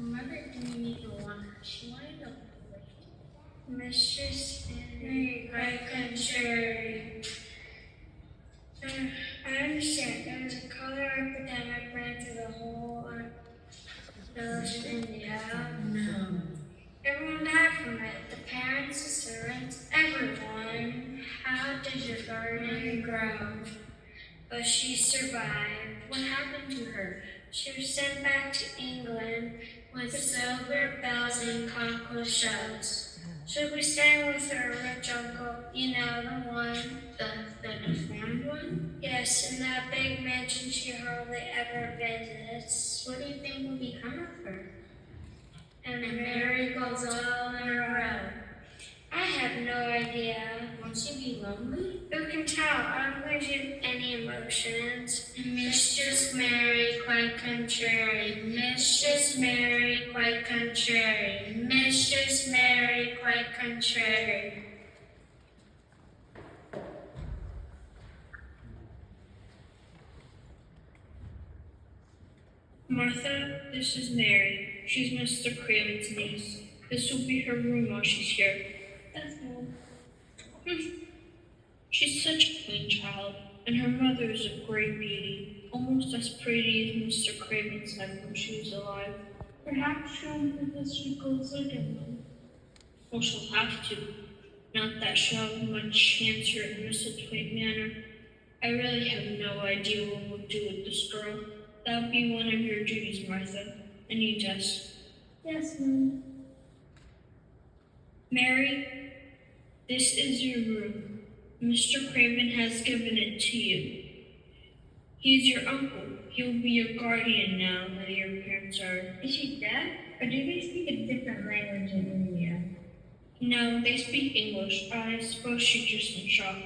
mother didn't even want her. She wanted a boy. Mistress Mary, quite contrary. I understand. There was a cholera epidemic ran through the whole village in India. No. Everyone died from it. The parents, the servants, everyone. How did your garden grow? But she survived. What happened to her? She was sent back to England with silver bells and conquest shells. She'll be staying with her rich uncle, you know, the one. The deformed one? Yes, in that big mansion she hardly ever visits. What do you think will become of her? And Mary goes all in a row. I have no idea. Won't she be lonely? Who can tell? I don't believe she has any emotions. Mistress Mary, quite contrary. Mistress Mary, quite contrary. Mistress Mary, quite contrary. Martha, this is Mary. She's Mr. Craven's niece. This will be her room while she's here. That's all. She's such a clean child, and her mother is a great beauty, almost as pretty as Mr. Craven said when she was alive. Perhaps she'll give us her clothes again. Well, she'll have to. Not that she'll have much chance here at Mistletoe Manor. I really have no idea what we'll do with this girl. That'll be one of your duties, Martha. And you, Jess. Yes, Mom. Mary, this is your room. Mr. Craven has given it to you. He's your uncle. He'll be your guardian now that your parents are. Is she deaf? Or do they speak a different language in India? No, they speak English. I suppose she's just in shock.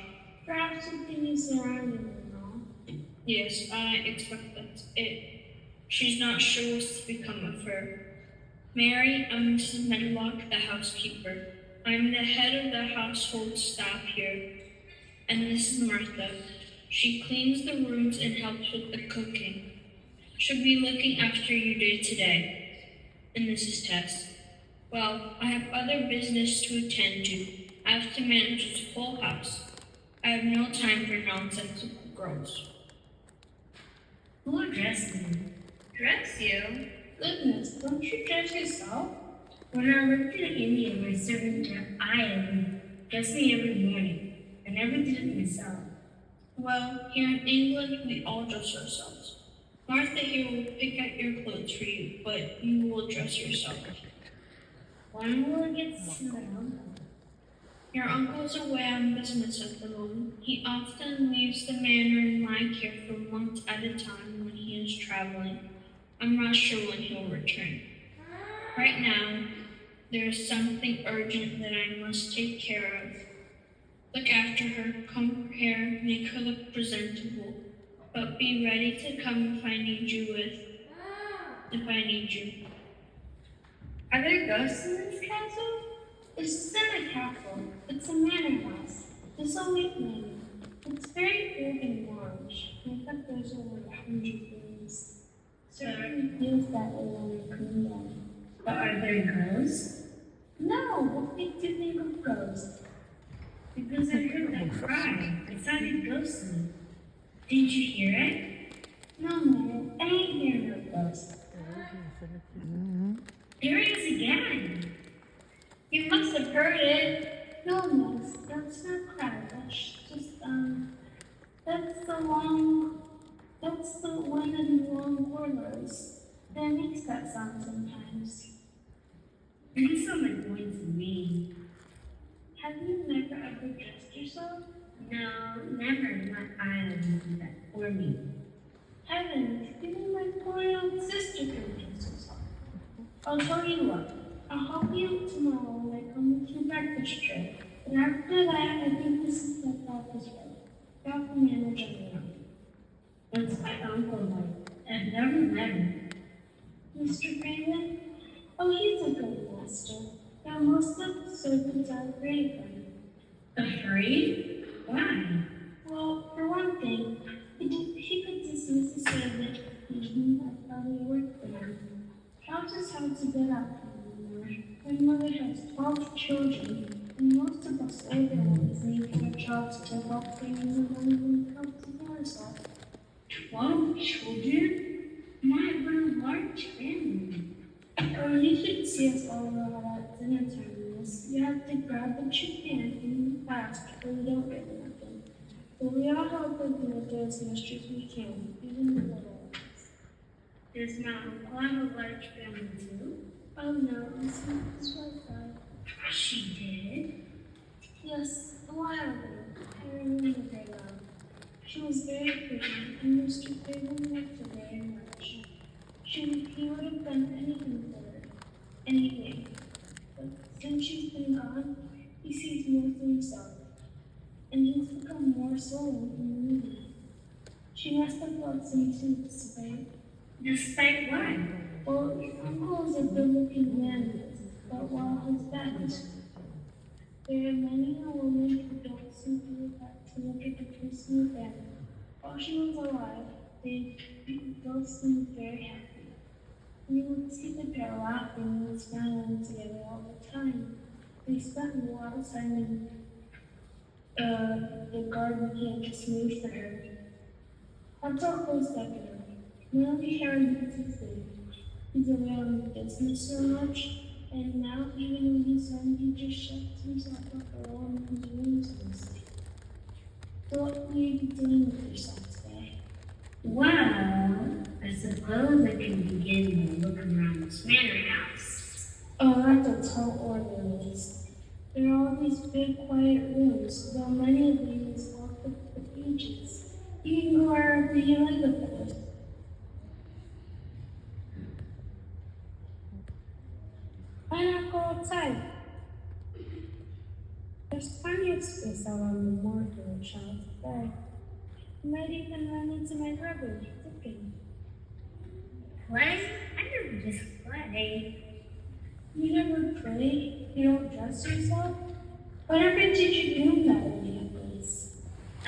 Perhaps something is surrounding them all. Yes, I expect that's it. She's not sure what's to become of her. Mary, I'm Mrs. Medlock, the housekeeper. I'm the head of the household staff here. And this is Martha. She cleans the rooms and helps with the cooking. She'll be looking after you day to day. And this is Tess. Well, I have other business to attend to. I have to manage this whole house. I have no time for nonsensical girls. Who will dress me? Dress you? Goodness, don't you dress yourself? When I lived in India, my servant I dressed me every morning. I never did it myself. Well, here in England, we all dress ourselves. Martha here will pick out your clothes for you, but you will dress yourself. When will it get to my uncle? Your uncle's away on business at the moment. He often leaves the manor in my care for months at a time when he is traveling. I'm not sure when he'll return. Right now, there is something urgent that I must take care of. Look after her, comb her hair, make her look presentable, but be ready to come if I need you. Are there ghosts in this castle? This isn't a castle. It's a manor house. This will wait me. It's very old and large. I bet there's over 100 rooms. Certainly feels that way when we come down. But are there ghosts? No, what makes you think of ghosts? Because I heard that cry. It sounded ghostly. Didn't you hear it? No, man, I ain't hearing no ghosts. There it is again. You must have heard it. No, miss, that's not cry. That's just, that's the one of the long corridors. That makes that sound sometimes. You sound like going to me. Have you never ever dressed yourself? No, never. Not I do that for me. Heavens, even my poor young sister can dress herself. I'll tell you what. I'll help you tomorrow when I come with your breakfast tray. And after that, I think this is the father's way. You have to manage on your own. What's my uncle like? I've never met him. Mr. Craven? Oh, he's a good master. Now most of the servants are afraid of him. Afraid? Why? Well, for one thing, he could dismiss a servant even if I probably worked for him. How just have to get up anymore. My mother has 12 children, and most of us older ones need more jobs to help bring the money come to ourselves. 12 children? My, what a large family. Or you should see us all around at dinner time. You have to grab what you can and fast, or you don't get nothing. But we all help with the as much as we can, even the little ones. Does my uncle have a large family too? Oh no, his wife died. She did? Yes, a while ago. I remember her well. She was very pretty, and Mr. Fagan loved her very much. He would have done anything for her. Anything. But since she's been gone, he sees more for himself. And he's become more sullen and moody. She must have felt something despite. Despite what? Well, your uncle is a good-looking man, but while his back is there are many a woman who don't seem to look at the person with them. While she was alive, they both seemed very happy. You would see the pair laughing and smiling together all the time. They spent a lot of time in the garden he had just made for her. That's all close second. Naomi Harrington's his thing. He's around business so much, and now even when he's home, he just shuts himself up alone in his room to sleep. So what will you be doing with yourself today? Well, I suppose I can begin by looking around this manor house. Oh, that's a tall order, Liz. There are all these big, quiet rooms, though many of these locked up for ages. You can go wherever you like, of course. Why not go outside? There's plenty of space out on the moor for a child to play. You might even run into my brother, Dickon. Play? I never just play. You never play? You don't dress yourself? Whatever did you do that day, Liz?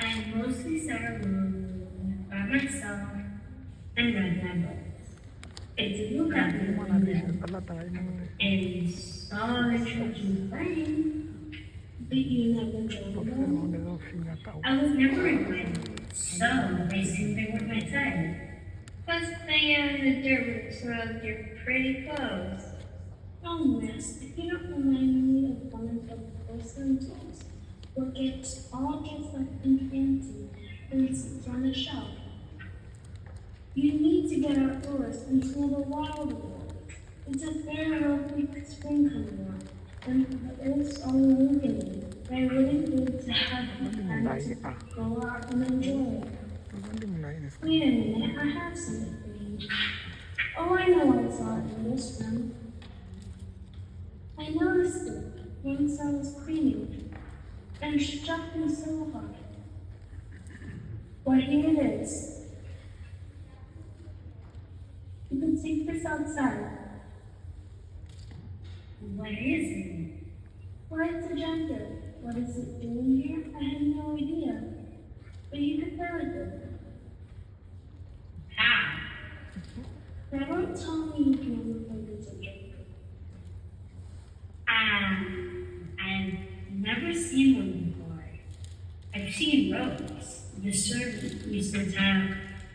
I mostly sat alone by myself and read my books. I did look out the window and saw the children playing. But you never joined them? I was never invited, so they assumed they weren't my type. Plus, playing out in the dirt with some of your pretty clothes. Oh, miss, if you don't remind me of one of the porcelain dolls, who gets all dressed up and fancy and sits on a shelf. You need to get outdoors and see the wild world. It's a very lovely spring coming on, and the earth's all illuminated. I really need to have time to go out and enjoy it. Wait a minute, I have something for you. Oh, I know I saw it in this room. I noticed it once I was cleaning, and it struck me so hard. Well, here it is. You can see this outside. What is it? Well, it's a jumper. What is it doing here? I have no idea. But you could tell it did. How? Now don't tell me you can only play this a jumper. I've never seen one before. I've seen ropes. The servant used to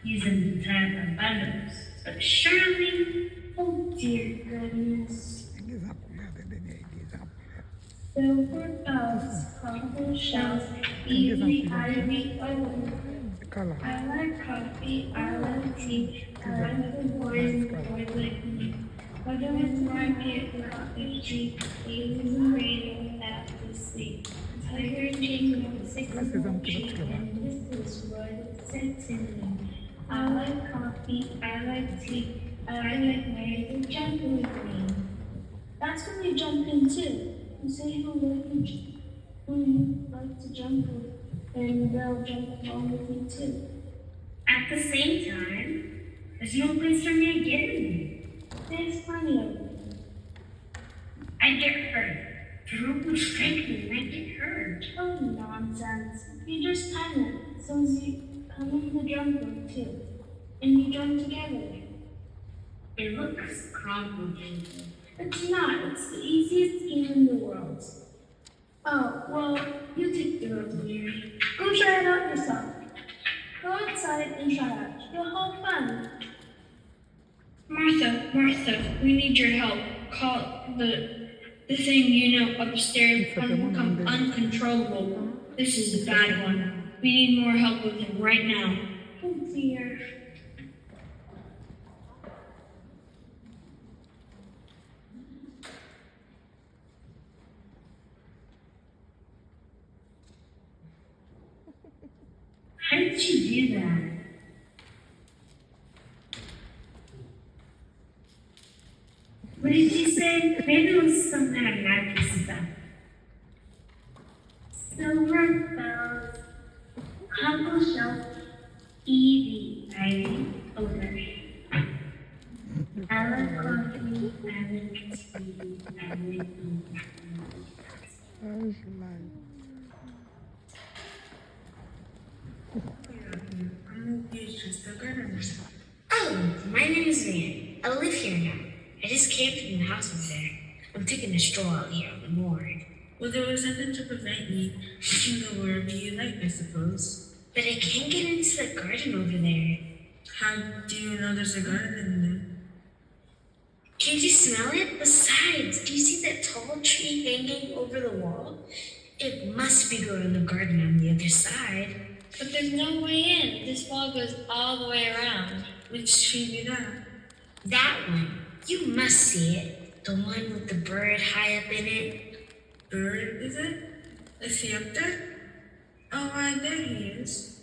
use them to tie up bundles. But surely, Oh dear goodness. Silver bells, copper shells, easy, ivy, I like coffee, I like tea, I like the boys like me. Whether it's market, cottage, easy and rain, that to sleep. Tiger chasing 6 tree, and this is what it said to me. I like coffee, I like tea, I like Mary to jump with me. That's when you jump in too. You say who you like to jump with, and they'll jump along with you too. at the same time, there's no place for me to get in. There's plenty of them. I get hurt. The rope will strike me and I get hurt. Oh, nonsense. You just time it so as you come in the jump rope too, and you jump together. It looks complicated. It's not. It's the easiest game in the world. Oh, well, you take the reins, Mary. Go try it out yourself. Go outside and try it. You'll have fun. Martha, we need your help. Call the thing upstairs become uncontrollable. This is a bad one. We need more help with him right now. Oh dear. How did you do that? What did you say? Maybe it was some kind of magic stuff. Silver bells, couple shelf, Evie, Ivy, over. Ella coffee, Ellen tea, Ellen Oh, my name is Van. I live here now. I just came from the house over there. I'm taking a stroll out here on the moor. Well, there was nothing to prevent you. You can go wherever you like, I suppose. But I can't get into the garden over there. How do you know there's a garden in there? Can't you smell it? Besides, do you see that tall tree hanging over the wall? It must be growing the garden on the other side. But there's no way in. This wall goes all the way around. Which tree be that? That one. You must see it. The one with the bird high up in it. Bird, is it? Is he up there? Oh, why, there he is.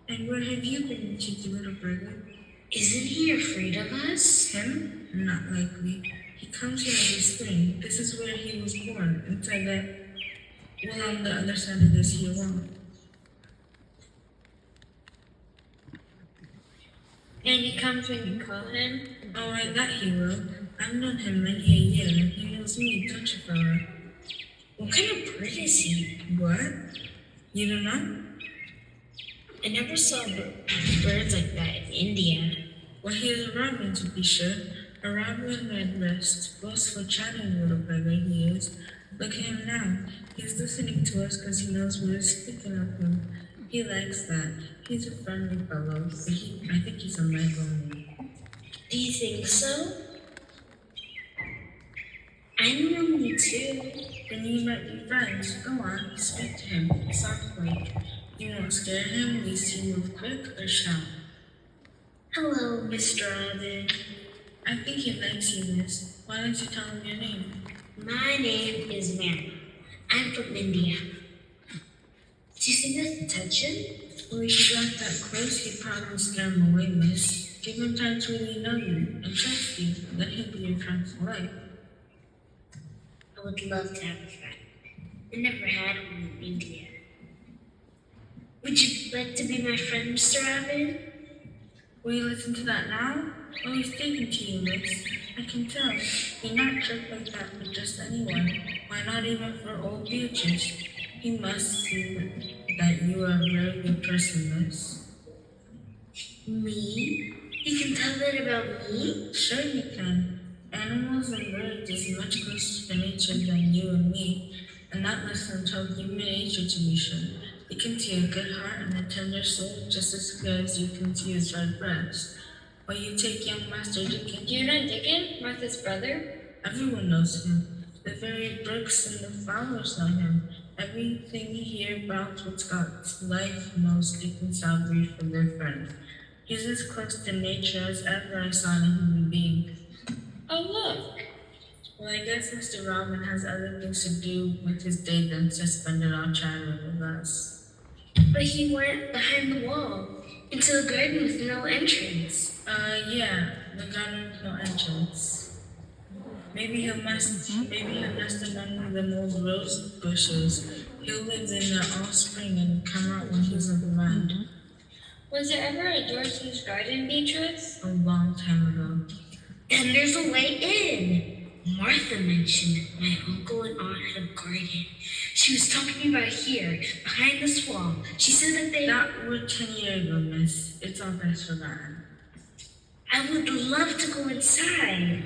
And where have you been, you cheeky little burger? Isn't he afraid of us? Him? Not likely. He comes here every spring. This is where he was born, inside that, well, on the other side of this here wall. And he comes when you call him? Oh, right, that he will. I've known him many a year, and he knows me, don't you, fella? What kind of bird is he? What? You don't know? I never saw birds like that in India. Well, he is a robin, to be sure. A robin redbreast, boastful, chatting little beggar he is. Look at him now. He's listening to us because he knows we're speaking of him. He likes that. He's a friendly fellow, but I think he's a mite lonely. Do you think so? I'm lonely too. Then you might be friends. Go on, speak to him, softly. You won't scare him, least he move quick or shout. Hello, Mr. Robin. I think he likes you, miss. Why don't you tell him your name? My name is Mary. I'm from India. Do you think I can touch him? Well, if you got that close, you'd probably scare him away, miss. Give him time to really know you and trust you, then he'll be your friend for life. I would love to have a friend. I never had one in India. Would you like to be my friend, Mr. Robin? Will you listen to that now? Oh, he's speaking to you, miss. I can tell. You're not jerked like that for just anyone. Why not even for old Beatrice? He must see that you are a very good person, miss. Me? You can tell that about me? Sure you can. Animals and birds is much closer to nature than you and me, and not less than to human nature to be sure. They can see a good heart and a tender soul just as good as you can see his red breast. While you take young Master Dickon. Do you know Dickon, Martha's brother? Everyone knows him. The very brooks and the flowers know him. Everything here about what's got life knows Dickon Salisbury for their friend. He's as close to nature as ever I saw in a human being. Oh, look. Well, I guess Mr. Robin has other things to do with his day than to spend it all chatting with us. But he went behind the wall, into a garden with no entrance. Yeah, the garden with no entrance. Maybe he'll nest among the old rose bushes. He'll live in there all spring and come out when he's in the mind. Was there ever a door to his garden, Beatrice? A long time ago. Then there's a way in. Martha mentioned my uncle and aunt had a garden. She was talking about here, behind this wall. She said that they... That was 10 years ago, miss. It's all best forgotten. I would love to go inside.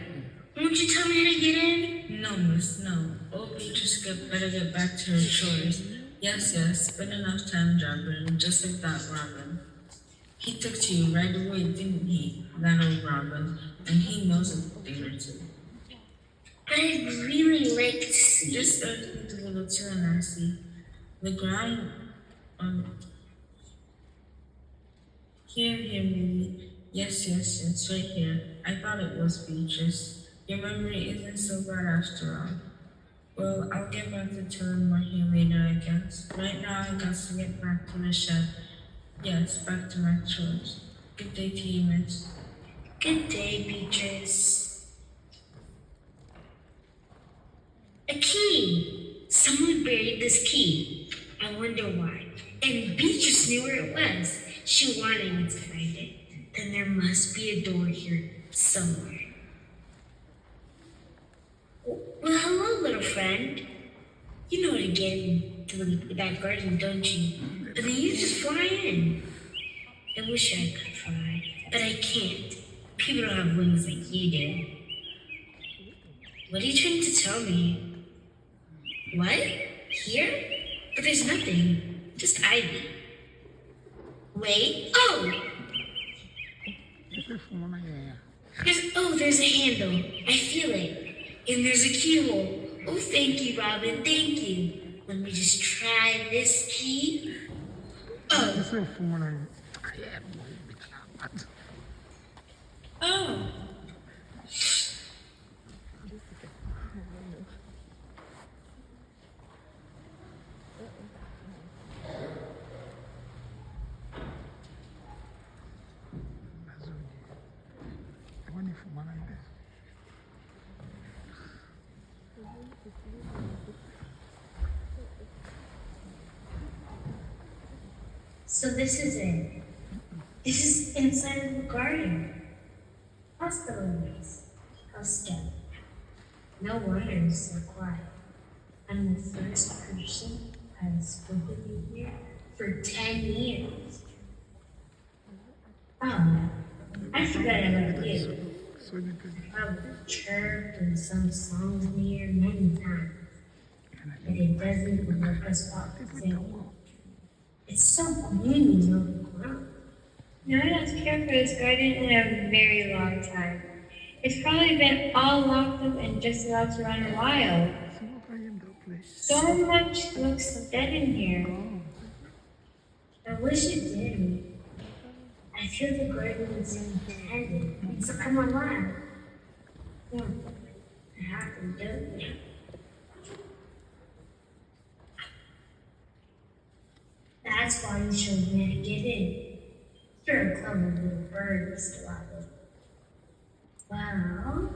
Won't you tell me how to get in? No, miss, no. Old Beatrice better get back to her chores. Yes, yes, spend enough time jobbing, just like that, Robin. He took to you right away, didn't he? That old Robin. And he knows a thing or two. But I'd really like to see. This earth needs a little chill, Nancy. The ground, here, maybe. Yes, right here. I thought it was Beatrice. Your memory isn't so bad after all. Well, I'll get back to telling more here later, I guess. Right now, I got to get back to the shed. Yes, back to my chores. Good day to you, miss. Good day, Beatrice. A key! Someone buried this key. I wonder why. And Beatrice knew where it was. She wanted me to find it. Then there must be a door here somewhere. Well, hello, little friend. You know how to get into the back garden, don't you? But then you just fly in. I wish I could fly, but I can't. People don't have wings like you do. What are you trying to tell me? What? Here? But there's nothing. Just ivy. Wait. Oh! There's a handle. I feel it. And there's a keyhole. Oh, thank you, Robin. Thank you. Let me just try this key. Oh. Oh, So this is it. This is inside of the garden. How's the leaves? How's still? No wonder it's so quiet. I'm the first person who has spoken here for 10 years. Oh, I forgot about you. I probably chirped and sung songs here many times, but it doesn't even look us up to sing. It's so gloomy overgrown. No one has cared for this garden in a very long time. It's probably been all locked up and just allowed to run wild. So much looks dead in here. I wish it didn't. I feel the garden is intended to come alive. No, I have to do it. That's why you showed me how to get in. You're a clever little bird, Mr. Robin. Well,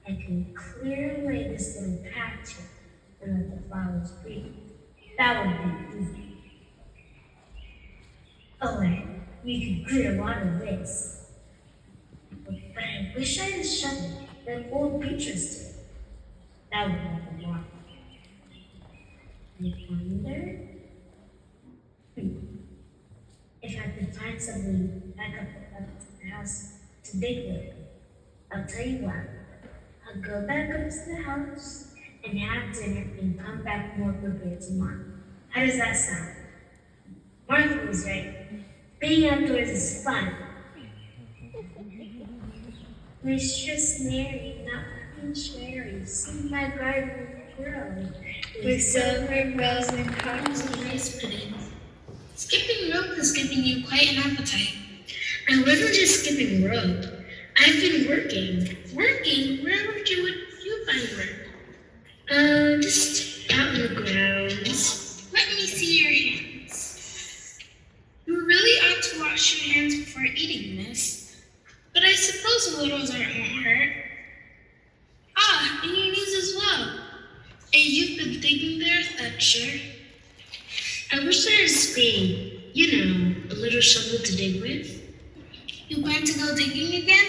I can clear away this little patch here and let the flowers breathe. That would be easy. Oh, and we could clear a lot of this. But I wish I had a shovel like old Beatrice did. That would help a lot. I wonder if I could find something back up at the house to dig with. I'll tell you what. I'll go back up to the house and have dinner and come back more prepared tomorrow. How does that sound? Martha was right. Being outdoors is fun. Mistress Mary, not looking cherry, see my garden grow. With silver bells and cotton rice pudding. Skipping rope is giving you quite an appetite. I wasn't just skipping rope. I've been working. Working? Where would you find work? Just out in the grounds. Let me see your hands. You really ought to wash your hands before eating, miss. But I suppose the littles aren't won't hurt. Ah, and your knees as well. And you've been digging there, that's sure. I wish I had a spade. You know, a little shovel to dig with. You plan to go digging again?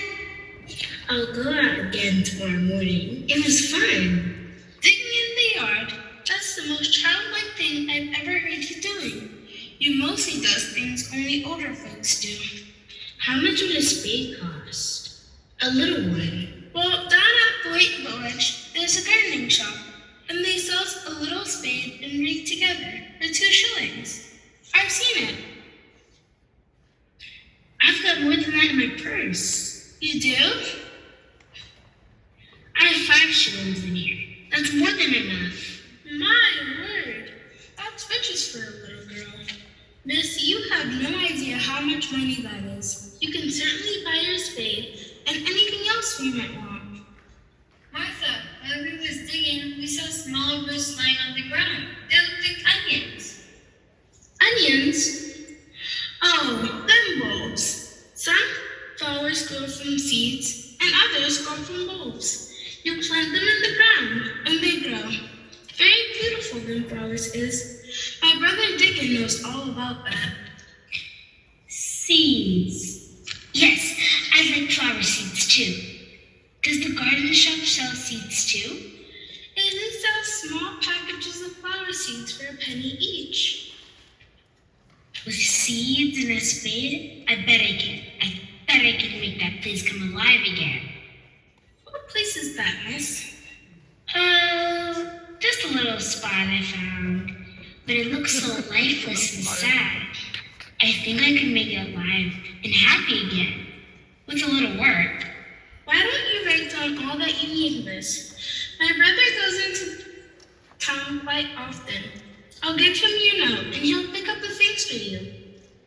I'll go out again tomorrow morning. It was fun. Digging in the yard? That's the most childlike thing I've ever heard you doing. You mostly does things only older folks do. How much would a spade cost? A little one. Well, down at the Lake Village, there's a gardening shop, and they sell a little spade and rake together for 2 shillings. I've seen it. I've got more than that in my purse. You do? I have 5 shillings in here. That's more than enough. My word. That's riches for a little girl. Miss, you have no idea how much money that is. You can certainly buy your spade and anything else you might want. Martha, while we was digging, we saw small roots lying on the ground. They looked like onions. Onions? Oh, them bulbs. Some flowers grow from seeds and others grow from bulbs. You plant them in the ground and they grow. Very beautiful them flowers is. My brother Dickon knows all about that. Seeds. Yes, I like flower seeds too. Does the garden shop sell seeds too? They sell small packages of flower seeds for a penny each. With seeds and a spade, I bet I can make that place come alive again. What place is that, miss? Just a little spot I found, but it looks so lifeless and sad. I think I can make it alive and happy again, with a little work. Why don't you write down all that you need, miss? My brother goes into town quite often. I'll give him your note, and he'll pick up the things for you.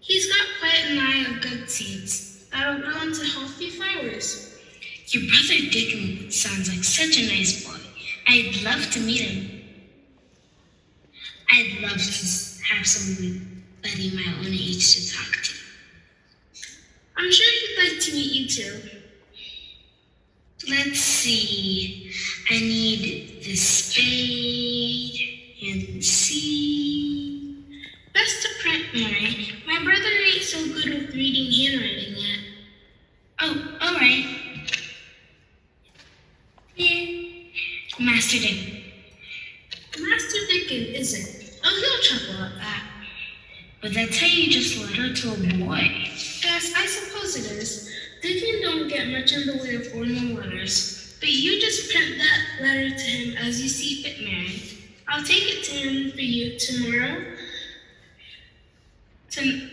He's got quite an eye of good seeds that'll grow into healthy flowers. Your brother Dickon sounds like such a nice boy. I'd love to meet him. I'd love to have somebody my own age to talk to. I'm sure he'd like to meet you too. Let's see. I need the spade and the seed. Best to print, Mary. My brother ain't so good with reading handwriting yet. Oh, all right. Yeah. Master Dickon. Master Dickon isn't. Oh, he'll chuckle at that. But that's how you just letter to a boy. Yes, I suppose it is. Dickon don't get much in the way of formal letters. But you just print that letter to him as you see fit, Mary. I'll take it to him for you tomorrow.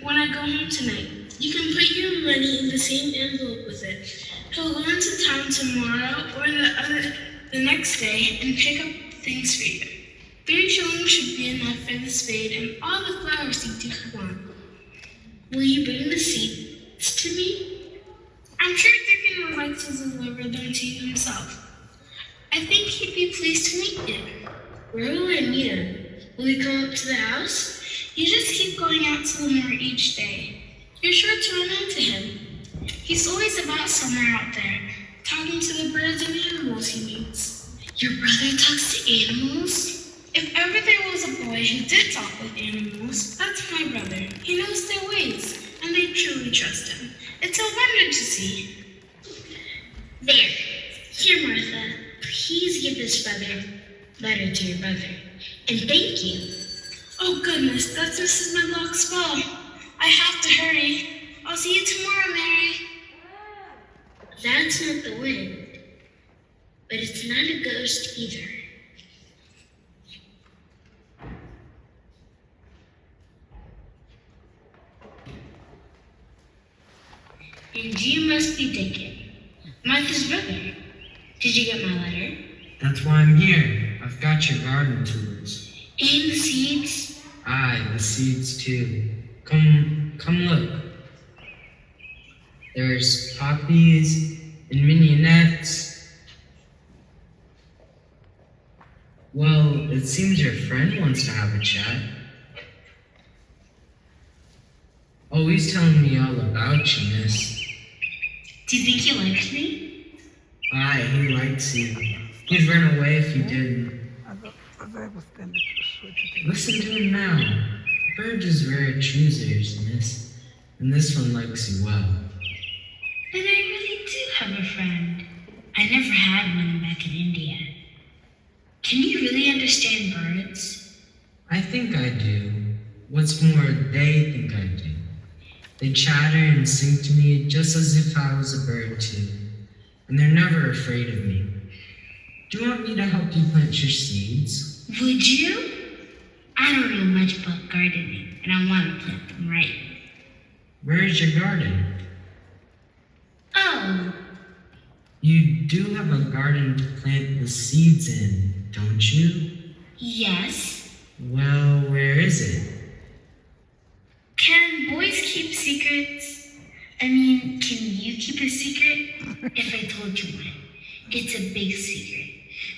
When I go home tonight, you can put your money in the same envelope with it. He'll go into town tomorrow or the next day and pick up things for you. 3 shillings should be enough for the spade and all the flower seeds you could want. Will you bring the seeds to me? I'm sure Dickon would like to deliver them to you himself. I think he'd be pleased to meet you. Where will I meet him? Will he come up to the house? You just keep going out to the moor each day. You're sure to run into him. He's always about somewhere out there, talking to the birds and animals he meets. Your brother talks to animals? If ever there was a boy who did talk with animals, that's my brother. He knows their ways, and they truly trust him. It's a wonder to see. There. Here, Martha. Please give this letter to your brother. And thank you. Oh, goodness, that's Mrs. Medlock's bell. I have to hurry. I'll see you tomorrow, Mary. That's not the wind, but it's not a ghost either. And you must be Dickon, Martha's brother. Did you get my letter? That's why I'm here. I've got your garden tools. And the seeds? Aye, the seeds too. Come look. There's poppies and mignonette. Well, it seems your friend wants to have a chat. Oh, he's telling me all about you, miss. Do you think he likes me? Aye, he likes you. He'd run away if you didn't. Listen to him now. Birds is rare choosers, miss. And this one likes you well. Then I really do have a friend. I never had one back in India. Can you really understand birds? I think I do. What's more, they think I do. They chatter and sing to me just as if I was a bird too. and they're never afraid of me. Do you want me to help you plant your seeds? Would you? I don't know much about gardening, and I want to plant them right. Where's your garden? Oh, You do have a garden to plant the seeds in, don't you? yes. Well, where is it? Can boys keep secrets? I mean, can you keep a secret? If I told you one, it's a big secret.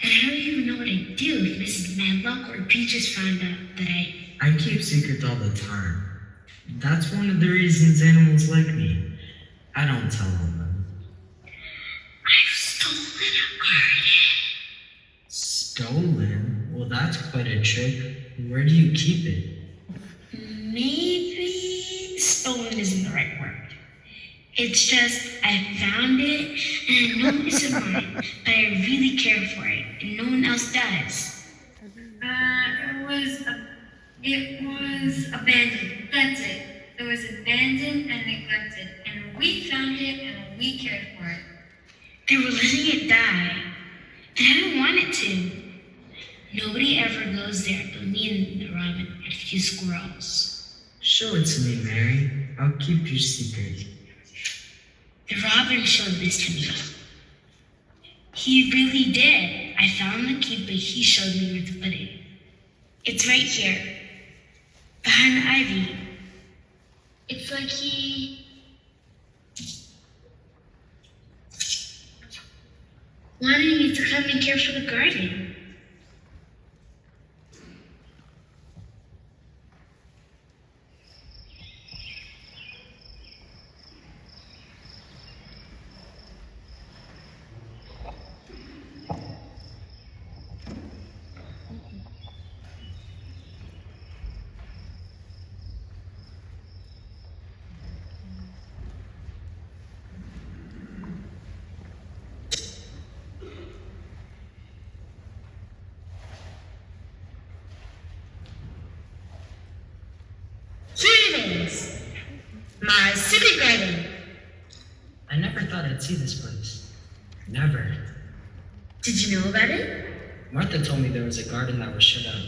And I don't even know what I'd do if Mrs. Medlock or Peaches found out that I keep secrets all the time. That's one of the reasons animals like me. I don't tell on them. I've stolen a garden. Stolen? Well, that's quite a trick. Where do you keep it? Maybe stolen isn't the right word. It's just I found it and I know it's mine, but I really care for it and no one else does. It was abandoned. That's it. It was abandoned and neglected, and we found it and we cared for it. They were letting it die, and I don't want it to. Nobody ever goes there but me and the robin and a few squirrels. Show it to me, Mary. I'll keep your secret. The robin showed this to me. He really did. I found the key, but he showed me where to put it. It's right here, behind the ivy. It's like he wanted me to come and care for the garden. Here it is, my secret garden. I never thought I'd see this place. Never. Did you know about it? Martha told me there was a garden that was shut up.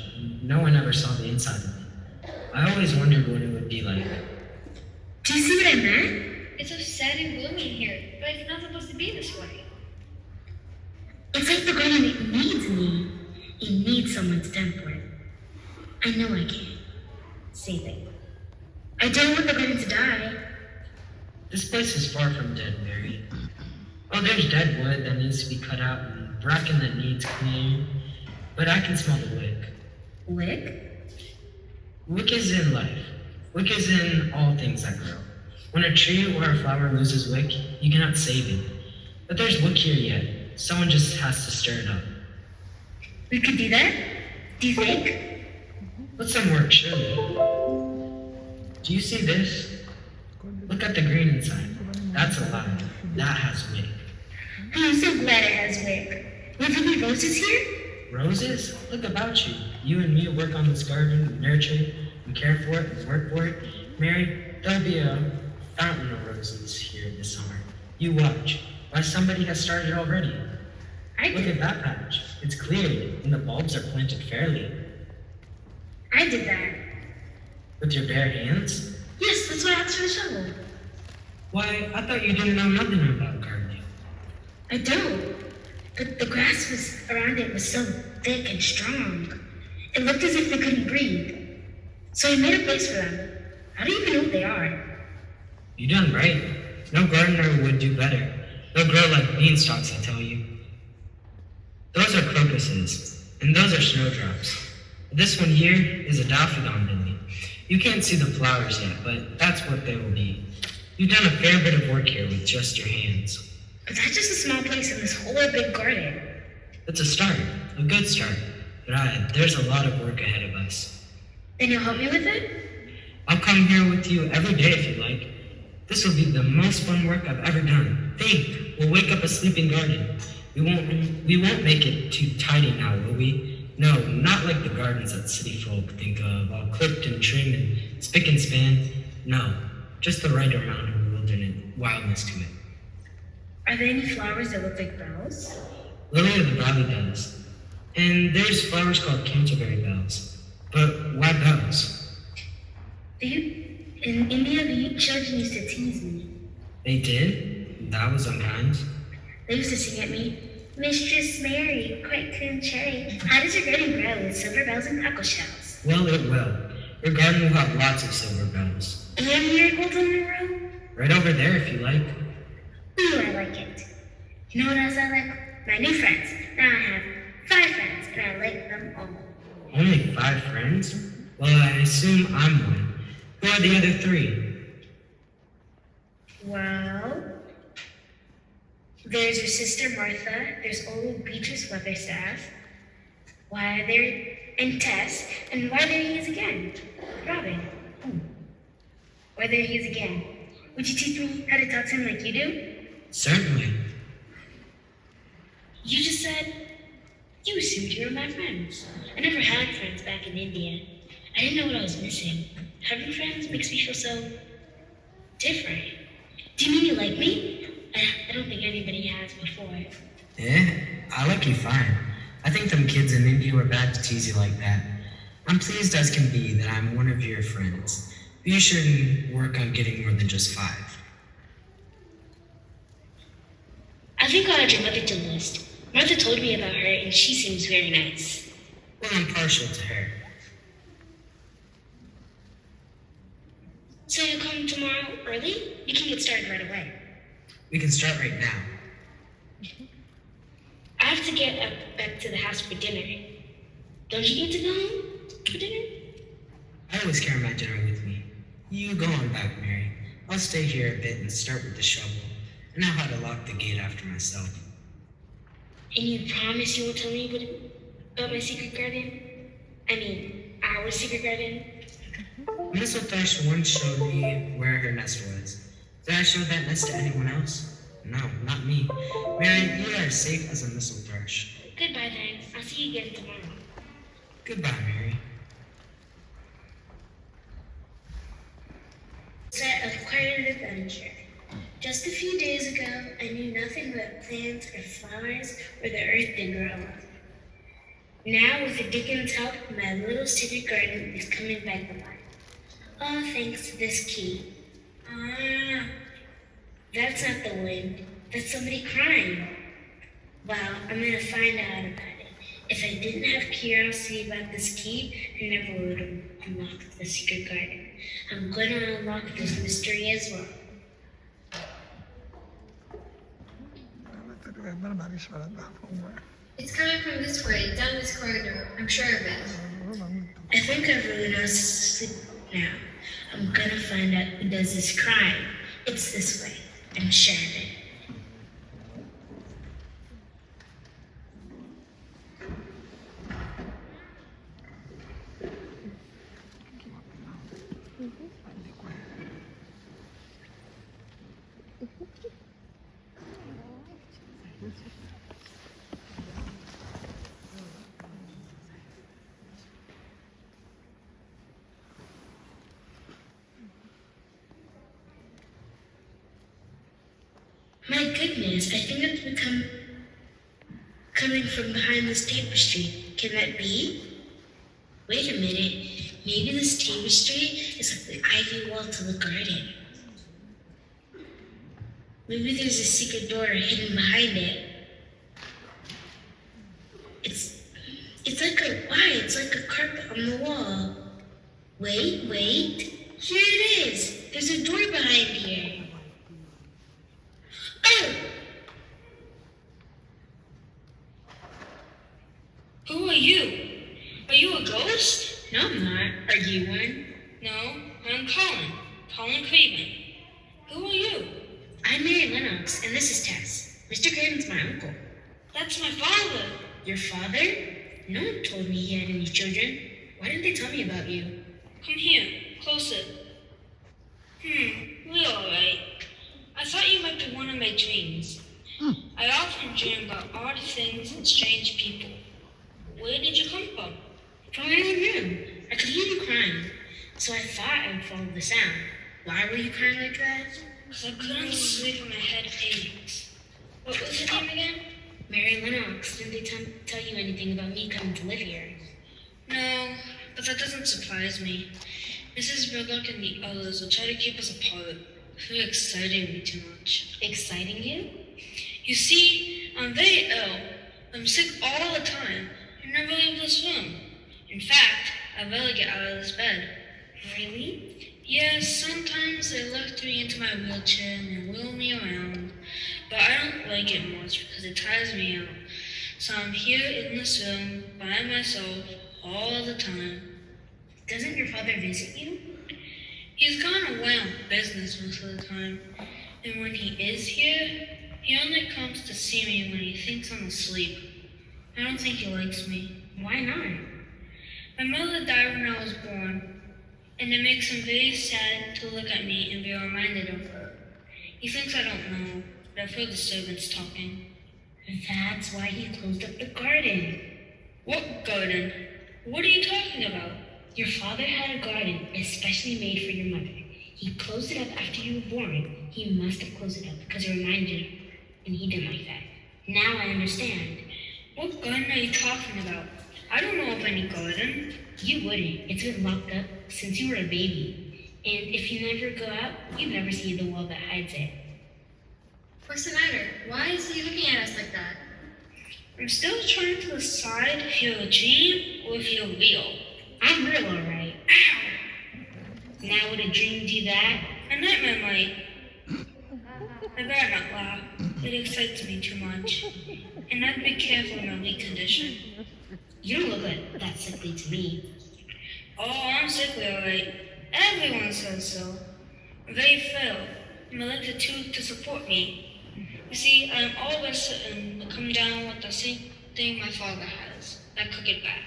No one ever saw the inside of it. I always wondered what it would be like. Do you see what I meant? It's so sad and gloomy in here, but it's not supposed to be this way. It's like the garden, it needs me. It needs someone to tend for it. I know I can. Save it. I don't want the garden to die. This place is far from dead, Mary. Oh, there's dead wood that needs to be cut out and bracken that needs cleaning. But I can smell the wick. Wick? Wick is in life. Wick is in all things that grow. When a tree or a flower loses wick, you cannot save it. But there's wick here yet. Someone just has to stir it up. We could do that? Do you think? With some work, surely. Do you see this? Look at the green inside. That's alive. That has wick. I'm so glad it has wick. Will there be roses here? Roses? Look about you. You and me work on this garden, and nurture it, and care for it, and work for it. Mary, there'll be a fountain of roses here this summer. You watch. Why, somebody has started already. I Look did. at that patch. It's cleared, and the bulbs are planted fairly. I did that. With your bare hands? Yes, that's why I asked for the shovel. Why, I thought you didn't know nothing about gardening. I don't. But the grass around it was so thick and strong. It looked as if they couldn't breathe. So I made a place for them. I don't even know what they are. You done right. No gardener would do better. They'll grow like beanstalks, I tell you. Those are crocuses, and those are snowdrops. This one here is a daffodil lily. You can't see the flowers yet, but that's what they will be. You've done a fair bit of work here with just your hands. But that's just a small place in this whole big garden. It's a start, a good start. But there's a lot of work ahead of us. Then you'll help me with it? I'll come here with you every day if you like. This will be the most fun work I've ever done. Think, we'll wake up a sleeping garden. We won't make it too tidy now, will we? No, not like the gardens that city folk think of, all clipped and trimmed and spick and span. No, just the right amount of wildness to it. Are there any flowers that look like bells? Lily of the Valley does. And there's flowers called Canterbury bells. But why bells? In India, the children used to tease me. They did? That was unkind. They used to sing at me, Mistress Mary, quite contrary. How does your garden grow with silver bells and cockle shells? Well, it will. Your garden will have lots of silver bells. And miracles on the road? Right over there if you like. Ooh, I like it. You know what else I like? My new friends. Now I have 5 friends, and I like them all. Only 5 friends? Well, I assume I'm one. Who are the other 3? Well, there's your sister Martha, there's old Beatrice Weatherstaff, why there, and Tess, and why there he is again, Robin. Why there he is again. Would you teach me how to talk to him like you do? Certainly. You just said you assumed you were my friends. I never had friends back in India. I didn't know what I was missing. Having friends makes me feel so different. Do you mean you like me? I don't think anybody has before. Yeah, I like you fine. I think them kids in India were bad to tease you like that. I'm pleased as can be that I'm one of your friends. But you shouldn't work on getting more than just 5. I think I'll add your mother to the list. Martha told me about her and she seems very nice. Well, I'm partial to her. So you'll come tomorrow early? You can get started right away. We can start right now. I have to get back to the house for dinner. Don't you need to go home for dinner? I always carry my dinner with me. You go on back, Mary. I'll stay here a bit and start with the shovel. I know how to lock the gate after myself. And you promise you won't tell anybody about my secret garden? I mean, our secret garden? Missile Thrush once showed me where her nest was. Did I show that nest to anyone else? No, not me. Mary, you are as safe as a missile thrush. Goodbye then. I'll see you again tomorrow. Goodbye, Mary. Set of quite an adventure. Just a few days ago, I knew nothing but plants or flowers or the earth to grow on. Now, with the Dickens' help, my little secret garden is coming back alive. All thanks to this key. That's not the wind. That's somebody crying. Well, I'm gonna find out about it. If I didn't have curiosity about this key, I never would have unlocked the secret garden. I'm gonna unlock this mystery as well. It's coming from this way, down this corridor. I'm sure of it. I think I really know to sleep now. I'm gonna find out who does this crime. It's this way. I'm sure of it. My goodness, I think it's become coming from behind this tapestry. Can that be? Wait a minute. Maybe this tapestry is like the ivy wall to the garden. Maybe there's a secret door hidden behind it. It's like a carpet on the wall. Wait. Here it is. There's a door behind here. Oh! Who are you? Are you a ghost? No, I'm not. Are you one? No, I'm Colin. Colin Craven. Who are you? I'm Mary Lennox, and this is Tess. Mr. Craven's my uncle. That's my father. Your father? No one told me he had any children. Why didn't they tell me about you? Come here, closer. We're alright. I thought you might be one of my dreams. I often dream about odd things and strange people. Where did you come from? From my own room. I could hear you crying, so I thought I would follow the sound. Why were you crying like that? Because I couldn't sleep and my head ached. What was your name again? Mary Lennox, didn't they tell you anything about me coming to live here? No, but that doesn't surprise me. Mrs. Burlock and the others will try to keep us apart. They're exciting me too much. Exciting you? You see, I'm very ill. I'm sick all the time. I never leave this room. In fact, I rarely get out of this bed. Really? Yes, sometimes they lift me into my wheelchair and they wheel me around. But I don't like it much because it tires me out. So I'm here in this room by myself all the time. Doesn't your father visit you? He's gone away on business most of the time. And when he is here, he only comes to see me when he thinks I'm asleep. I don't think he likes me. Why not? My mother died when I was born, and it makes him very sad to look at me and be reminded of her. He thinks I don't know, but I've heard the servants talking. That's why he closed up the garden. What garden? What are you talking about? Your father had a garden especially made for your mother. He closed it up after you were born. He must have closed it up because it reminded him, and he didn't like that. Now I understand. What garden are you talking about? I don't know of any garden. You wouldn't. It's been locked up since you were a baby. And if you never go out, you'd never see the wall that hides it. What's the matter? Why is he looking at us like that? I'm still trying to decide if you're a dream or if you're real. I'm real, all right. Ow! Now would a dream do that? A nightmare might. I better not laugh. It excites me too much. And I'd be careful in my weak condition. You don't look like that sickly to me. Oh, I'm sickly, alright. Everyone says so. I'm very frail. And my legs are too to support me. You see, I'm always certain to come down with the same thing my father has, that crooked back.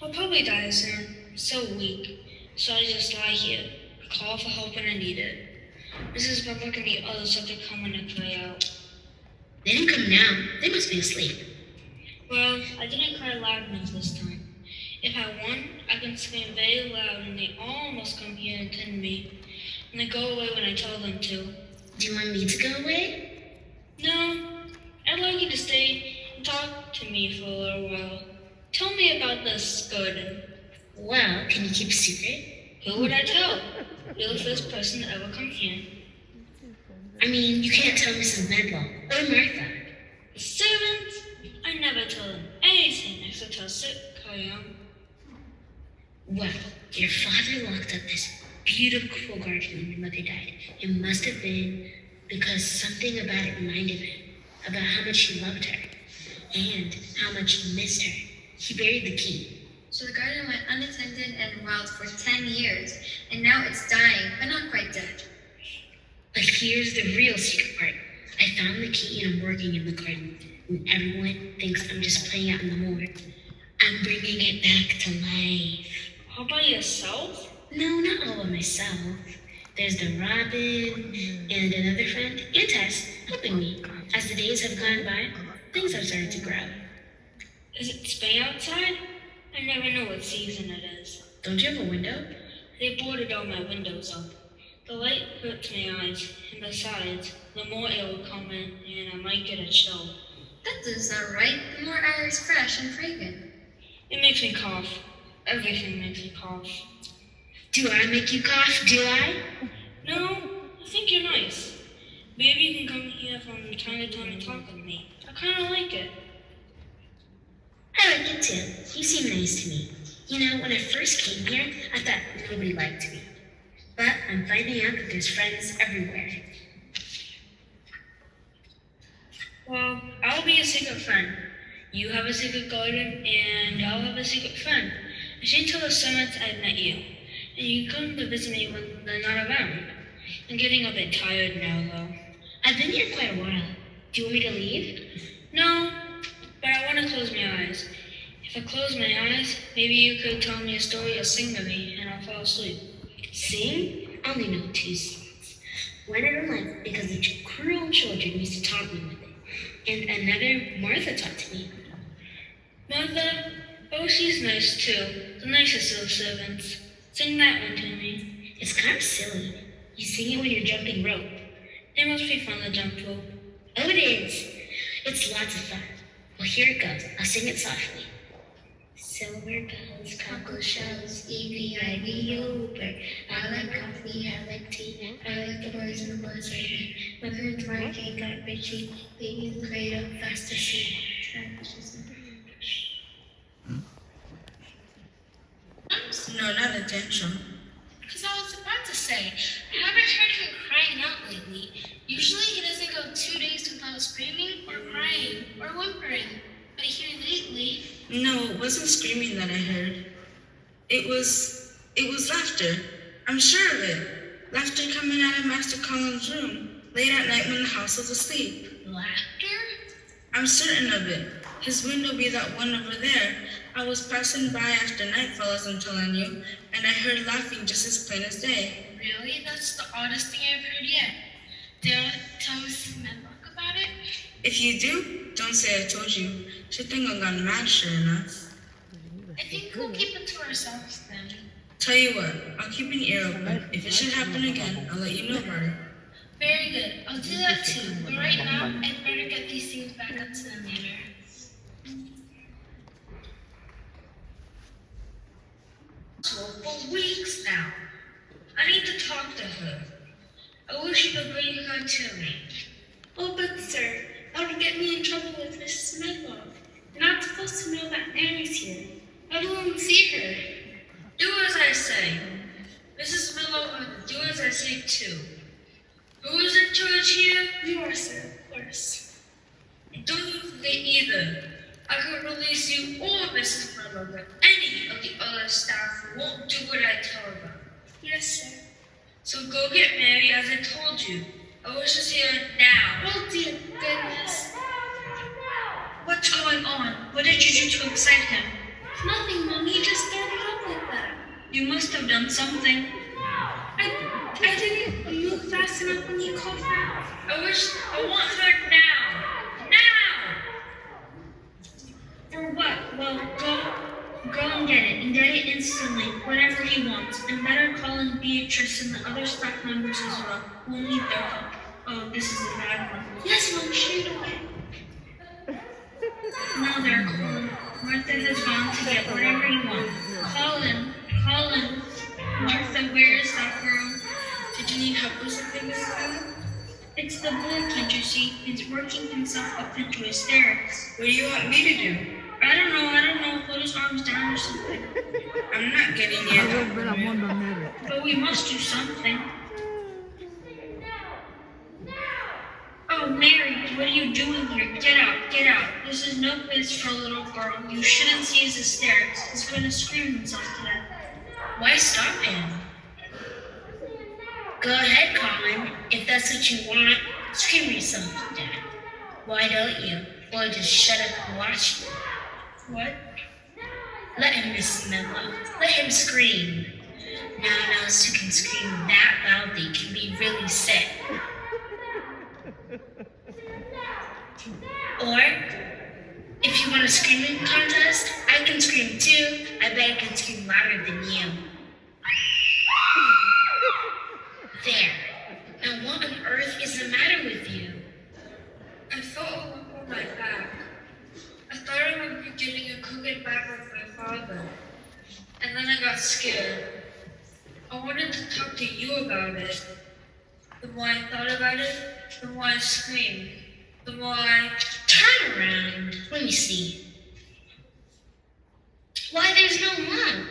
I'll probably die soon. I'm so weak. So I just lie here, call for help when I need it. Mrs. Bubbuck and the others have to come when I cry out. They didn't come now. They must be asleep. Well, I didn't cry loud enough this time. If I want, I can scream very loud and they almost come here and tend me. And they go away when I tell them to. Do you want me to go away? No, I'd like you to stay and talk to me for a little while. Tell me about this garden. Well, can you keep a secret? Who would I tell? You're the first person to ever come here. I mean, you can't tell Mrs. Medlock or Martha. The servants? I never tell them anything except how sick I am. Well, your father locked up this beautiful garden when your mother died. It must have been because something about it reminded him about how much he loved her and how much he missed her. He buried the key. So the garden went unattended and wild for 10 years, and now it's dying, but not quite dead. But here's the real secret part. I found the key and I'm working in the garden. And everyone thinks I'm just playing out in the moor. I'm bringing it back to life. All by yourself? No, not all by myself. There's the Robin and another friend, and Tess, helping me. As the days have gone by, things have started to grow. Is it spring outside? I never know what season it is. Don't you have a window? They boarded all my windows up. The light hurts my eyes, and besides, the more air will come in, and I might get a chill. That doesn't sound right. The more air is fresh and fragrant. It makes me cough. Everything makes me cough. Do I make you cough? Do I? No, I think you're nice. Maybe you can come here from time to time and talk with me. I kind of like it. I like it too. You seem nice to me. You know, when I first came here, I thought nobody liked me. But I'm finding out that there's friends everywhere. Well, I'll be a secret friend. You have a secret garden, and I'll have a secret friend. I should tell the servants I met you, and you can come to visit me when they're not around. I'm getting a bit tired now, though. I've been here quite a while. Do you want me to leave? No, but I want to close my eyes. If I close my eyes, maybe you could tell me a story or sing to me, and I'll fall asleep. Sing? I only know 2 songs. One I don't like because the cruel children used to taunt me with it. And another Martha taught to me. Martha? Oh, she's nice too. The nicest of servants. Sing that one to me. It's kind of silly. You sing it when you're jumping rope. It must be fun to jump rope. Oh, it is. It's lots of fun. Well, here it goes. I'll sing it softly. Silver bells, cockle shells, E-V-I-V-O-Bird. I like coffee, I like tea, I like the birds and the birds like me. Mother's market got Richie, baby in the cradle, fast asleep. No, not a tantrum. Because I was about to say, I haven't heard him crying out lately. Usually he doesn't go 2 days without screaming or crying or whimpering. But here lately, No, it wasn't screaming that I heard. It was laughter. I'm sure of it. Laughter coming out of Master Colin's room, late at night when the house was asleep. laughter? I'm certain of it. His window be that one over there. I was passing by after nightfall, as I'm telling you, and I heard laughing just as plain as day. Really? That's the oddest thing I've heard yet. Dare I tell Mrs. Medlock about it? If you do, don't say I told you. She'll think I gone mad, sure enough. I think we'll keep it to ourselves then. Tell you what, I'll keep an ear open. If it should happen again, I'll let you know about it. Very good. I'll do that too. But right now, I'd better get these things back up to the manor. For weeks now. I need to talk to her. I wish you could bring her to me. Oh, but sir, that would get me in trouble with Mrs. Medlock. You're not supposed to know that Mary's here. Everyone will see her. Do as I say. Mrs. Miller will do as I say too. Who is in charge here? You are, sir, of course. And don't you forget either. I could release you or Mrs. Miller, but any of the other staff won't do what I tell them. Yes, sir. So go get Mary as I told you. I wish to see her now. Oh, dear goodness. What's going on? What did you do to excite him? Nothing, Mom. He just started up like that. You must have done something. I didn't move fast enough when you called her. I want her now. Now! For what? Well, go and get it, and get it instantly, whatever he wants. And better call in Beatrice and the other staff members as well. We'll need their help. Oh, this is a bad one. Yes, Mom, shoot away. Now they're calling. Martha has gone to get whatever you want. Call in. Martha, where is that girl? Did you need help with something, Mrs. Allen? It's the boy, can't you see? He's working himself up into hysterics. What do you want me to do? I don't know. Put his arms down or something. I'm not getting near that. But we must do something. Oh, Mary, what are you doing here? Get out. This is no place for a little girl. You shouldn't see his hysterics. He's going to scream himself to death. Why stop him? Go ahead, Colin. If that's what you want, scream yourself to death. Why don't you? Or just shut up and watch. What? Let him, Miss Medlock. Let him scream. No one else who can scream that loudly can be really sick. Or, if you want a screaming contest, I can scream too. I bet I can scream louder than you. There. Now what on earth is the matter with you? I felt a lump on my back. I thought I would be getting a crooked back with my father. And then I got scared. I wanted to talk to you about it. The more I thought about it, the more I screamed. The more I... Turn around. Let me see. Why, there's no lump.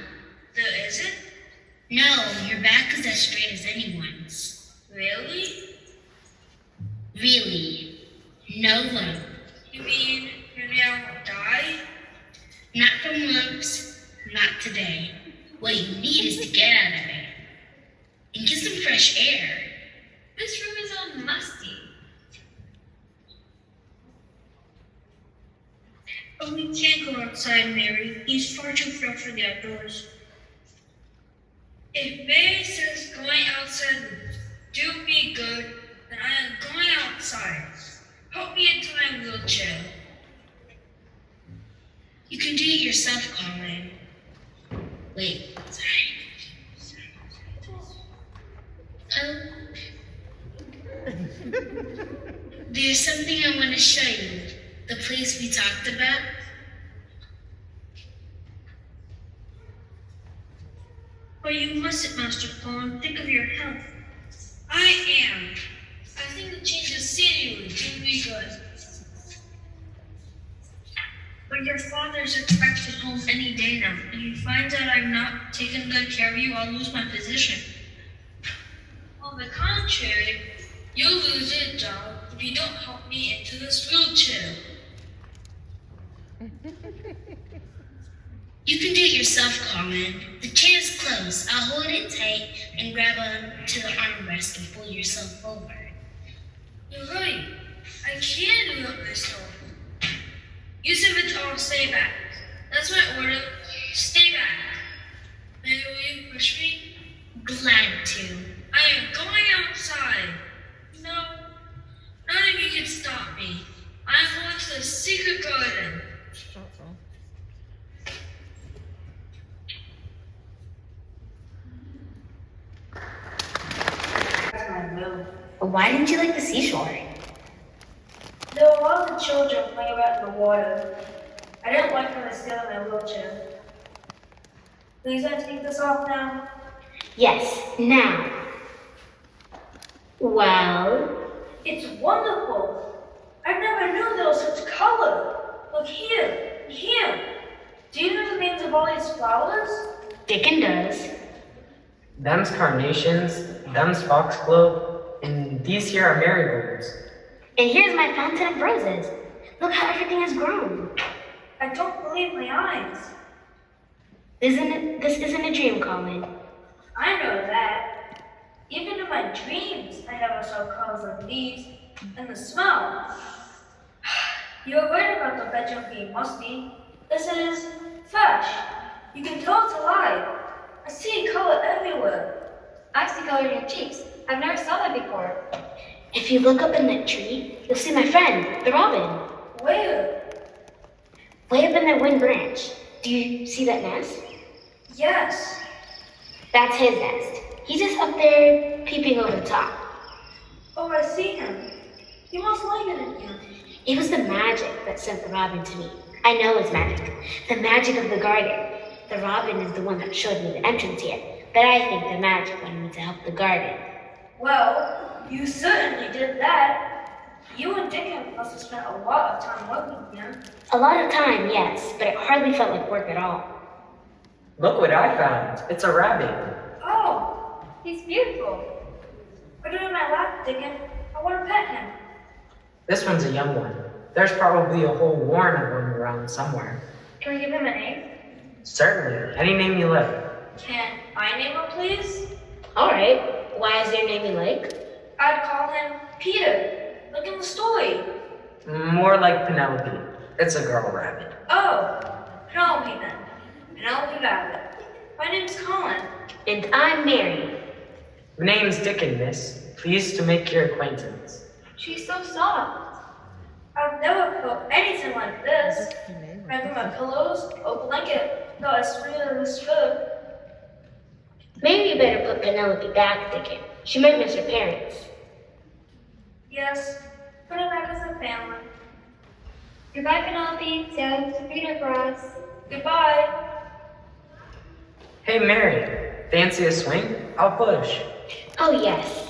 There isn't? No, your back is as straight as anyone's. Really? Really. No lump. You mean maybe I won't die? Not from lumps. Not today. What you need is to get out of there. And get some fresh air. This room is all musty. Oh, we can't go outside, Mary. He's far too frail for the outdoors. If Mary says going outside would do me good, then I am going outside. Help me into my wheelchair. You can do it yourself, Colin. Wait, sorry. Oh, Do There's something I want to show you. The place we talked about. But you mustn't, Master Colin. Think of your health. I am. I think the change of scenery can be good. But your father's expected home any day now. If he finds out I'm not taking good care of you, I'll lose my position. On the contrary, you'll lose your job if you don't help me into this wheelchair. You can do it yourself, Colin. The chair's close. I'll hold it tight and grab on to the armrest and pull yourself over. You're right. I can do it myself. You said it all, stay back. That's my order. Stay back. Maybe will you push me? Glad to. I am going outside. No, none of you can stop me. I'm going to the secret garden. Why didn't you like the seashore? There were lots of children playing about in the water. I didn't like when I sat in my wheelchair. Please, I take this off now. Yes, now. Well, It's wonderful. I never knew there was such color. Look here, and here. Do you know the names of all these flowers? Dickon does. Them's carnations, them's foxglove, and these here are marigolds. And here's my fountain of roses. Look how everything has grown. I don't believe my eyes. This isn't a dream, Colin. I know that. Even in my dreams, I never saw colors like these. And the smell. You're right about the bedroom being musty. This is fresh. You can tell it's alive. I see color everywhere. I see color in your cheeks. I've never saw that before. If you look up in that tree, you'll see my friend, the robin. Where? Way up in that wind branch. Do you see that nest? Yes. That's his nest. He's just up there peeping over the top. Oh, I see him. You must like it in here. It was the magic that sent the robin to me. I know it's magic. The magic of the garden. The robin is the one that showed me the entrance here. But I think the magic wanted me to help the garden. Well, you certainly did that. You and Dickon must have spent a lot of time working here. A lot of time, yes, but it hardly felt like work at all. Look what I found. It's a rabbit. Oh, He's beautiful. put him in my lap, Dickon. I want to pet him. This one's a young one. There's probably a whole warren of them around somewhere. Can we give him a name? Certainly, any name you like. Can I name him, please? All right. Why is there name you like? I'd call him Peter, like in the story. More like Penelope. It's a girl rabbit. Oh, Penelope then. Penelope Rabbit. My name's Colin. And I'm Mary. My name's Dickon, miss. Pleased to make your acquaintance. She's so soft. I've never felt anything like this. Having my pillows, a blanket, got as sweet as this food. Maybe you better put Penelope back, Dickon. She might miss her parents. Yes, put it back as a family. Goodbye, Penelope. Say hello to Peter for us. Goodbye. Hey, Mary. Fancy a swing? I'll push. Oh, yes.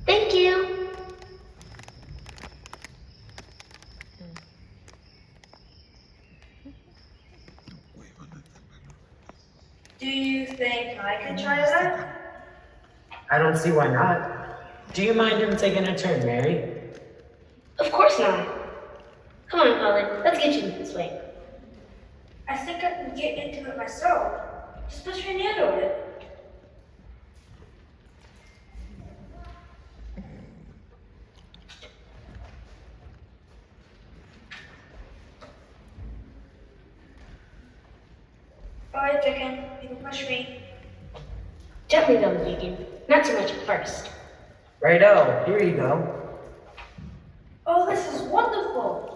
Thank you. Do you think I could try that? I don't see why not. Do you mind him taking a turn, Mary? Of course not. Come on, Colin. Let's get you into this way. I think I can get into it myself. Just push me near to it. Alright, Dickon, you can push me. Gently though, Dickon. Not too much at first. Righto, here you go. Oh, this is wonderful.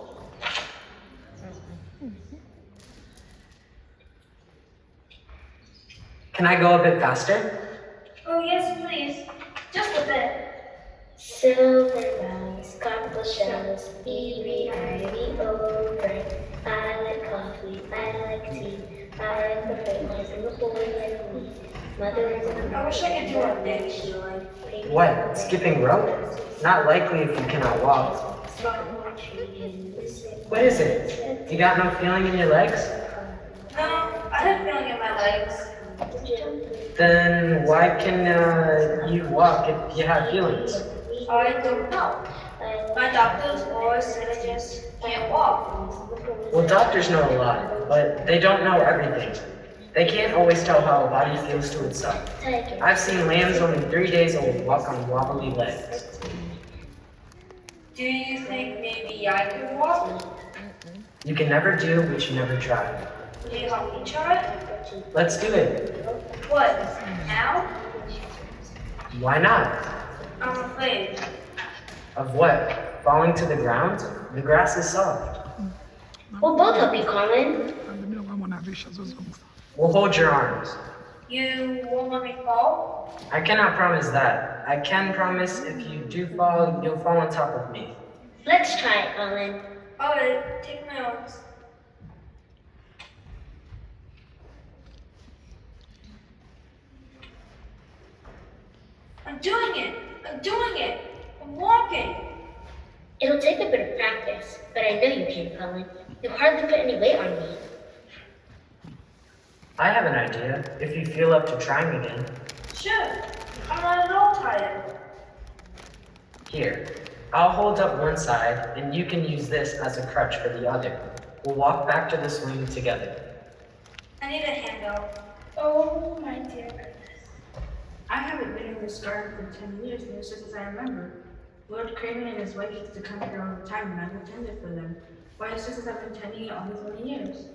Can I go a bit faster? Oh, yes, please. Just a bit. Silver bells. shells, E-V-I-V-O, bread. I like coffee, I like tea, I like the fragrance and the boys like me. Mother is a I wish I could do our thing. What? Skipping rope? Not likely if you cannot walk. What is it? You got no feeling in your legs? No, I have a feeling in my legs. Then why can you walk if you have feelings? I don't know. My doctors always said I just can't walk. Well, doctors know a lot, but they don't know everything. They can't always tell how a body feels to itself. I've seen lambs only 3 days old walk on wobbly legs. Do you think maybe I could walk? You can never do what you never try. Will you help me try? Let's do it. What? Now? Why not? I'm afraid. Of what? Falling to the ground? The grass is soft. We'll both help you, Colin. We'll hold your arms. You won't let me fall? I cannot promise that. I can promise if you do fall, you'll fall on top of me. Let's try it, Colin. Alright, take my arms. I'm doing it! I'm doing it! I'm walking! It'll take a bit of practice, but I know you can, Colin. You hardly put any weight on me. I have an idea, if you feel up to trying again. Sure, I'm not at all tired. Here, I'll hold up one side, and you can use this as a crutch for the other. We'll walk back to the swing together. I need a handout. Oh, my dear goodness. I haven't been in this garden for 10 years, and it's just as I remember. Lord Craven and his wife used to come here all the time, and I've attended for them. Why, it's just as I've been tending it all these many years.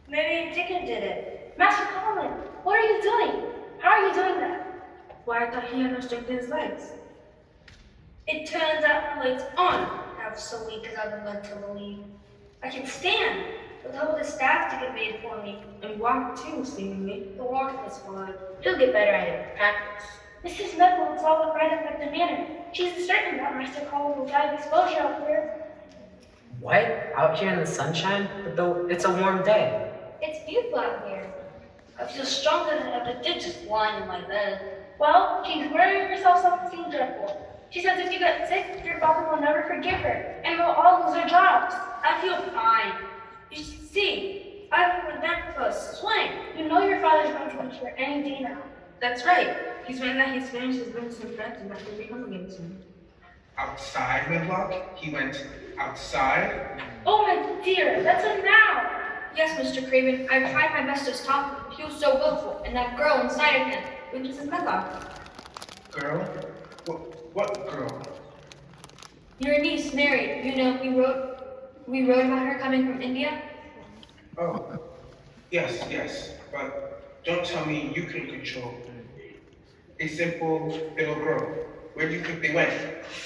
Maybe Dickon did it. Master Colin, what are you doing? How are you doing that? Why, I thought he had restricted his legs. It turns out my legs aren't half so weak as I've been led to believe. I can stand with the help of the staff Dickon made for me. And walk too, seemingly. The walking is hard. You'll get better at it with practice. Mrs. Medlock's all right up at the manor. She's certain that Master Colin will have exposure out here. What? Out here in the sunshine? But though it's a warm day. It's beautiful out here. I feel stronger than I ever did just lying in my bed. Well, she's worrying herself something dreadful. She says if you get sick, your father will never forgive her, and we'll all lose our jobs. I feel fine. You should see, I've been back for a swing. You know your father's going to be here any day now. That's right. He's written that he's finished his business in France and that he'll be home again soon. Outside, Medlock? He went outside? Oh my dear, that's a now. Yes, Mr. Craven, I've tried my best to stop him. He was so willful, and that girl inside of him, which is his Medlock. Girl? What girl? Your niece, Mary, you know, we wrote about her coming from India. Oh, yes, but don't tell me you can control a simple little girl. Where do you think they went?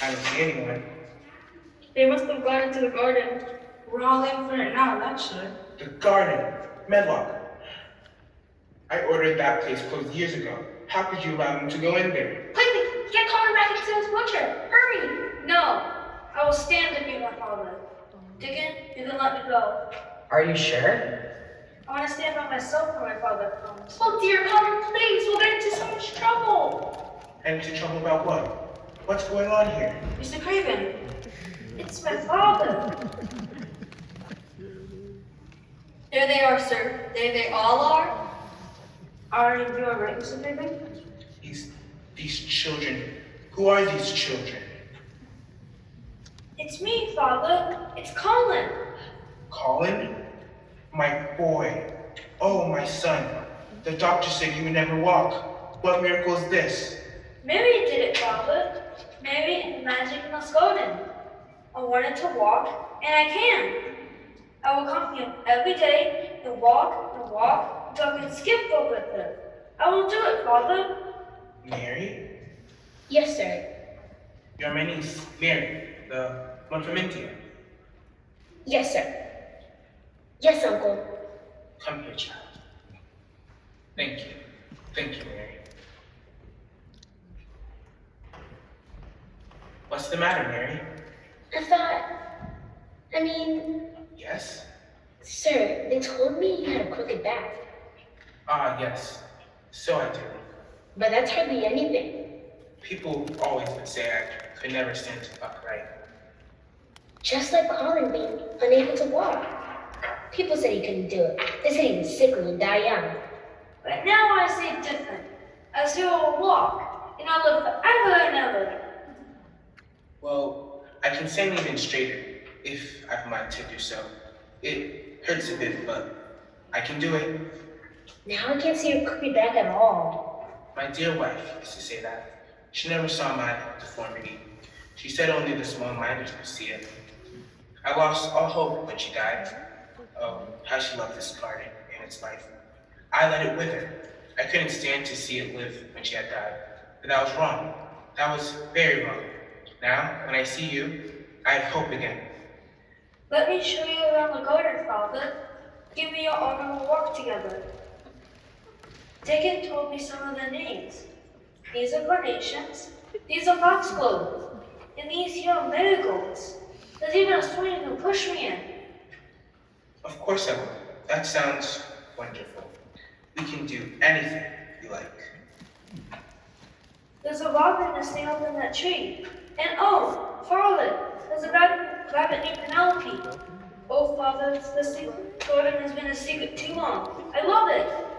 I don't see anyone. They must have gone into the garden. We're all in for it now, that's sure. The garden, Medlock. I ordered that place closed years ago. How could you allow them to go in there? Quickly, get Colin back into his wheelchair. Hurry. No, I will stand to meet my father. Dickon, you can let me go. Are you sure? I want to stand by myself when my father comes. Oh dear Colin, please, we'll get into so much trouble. And into trouble about what? What's going on here? Mr. Craven, it's my father. There they are, sir. There they all are. Are you doing right, Mr. Craven? These children. Who are these children? It's me, father. It's Colin. Colin? My boy. Oh, my son. The doctor said you would never walk. What miracle is this? Mary did it, father. Mary and the magic must go then. I wanted to walk, and I can. I will come here every day and walk until I can skip rope with her. I will do it, father. Mary? Yes, sir. You're my niece, Mary, the one from India. Yes, sir. Yes, Uncle. Come here, child. Thank you. Thank you, Mary. What's the matter, Mary? I mean, Yes? sir, they told me you had a crooked back. Ah, yes. So I do. But that's hardly anything. People always would say I could never stand upright. Just like Colin being unable to walk. People said he couldn't do it. They said he was sickly and die young. But now I say different. I still will walk, and I'll live forever and ever. Well, I can stand even straighter if I've mind to do so. It hurts a bit, but I can do it. Now I can't see your crooked back at all. My dear wife used to say that. She never saw my deformity. She said only the small-minded could see it. I lost all hope when she died. Oh, how she loved this garden and its life. I let it wither. I couldn't stand to see it live when she had died. But that was wrong. That was very wrong. Now, when I see you, I have hope again. Let me show you around the garden, Father. Give me your arm and we'll walk together. Dickon told me some of the names. These are carnations, these are foxgloves, and these here are marigolds. There's even a swing you can push me in. Of course I will. That sounds wonderful. We can do anything you like. There's a robin nesting up in that tree. And oh, Farley, there's a rabbit named Penelope. Oh, Father, this garden has been a secret too long. I love it.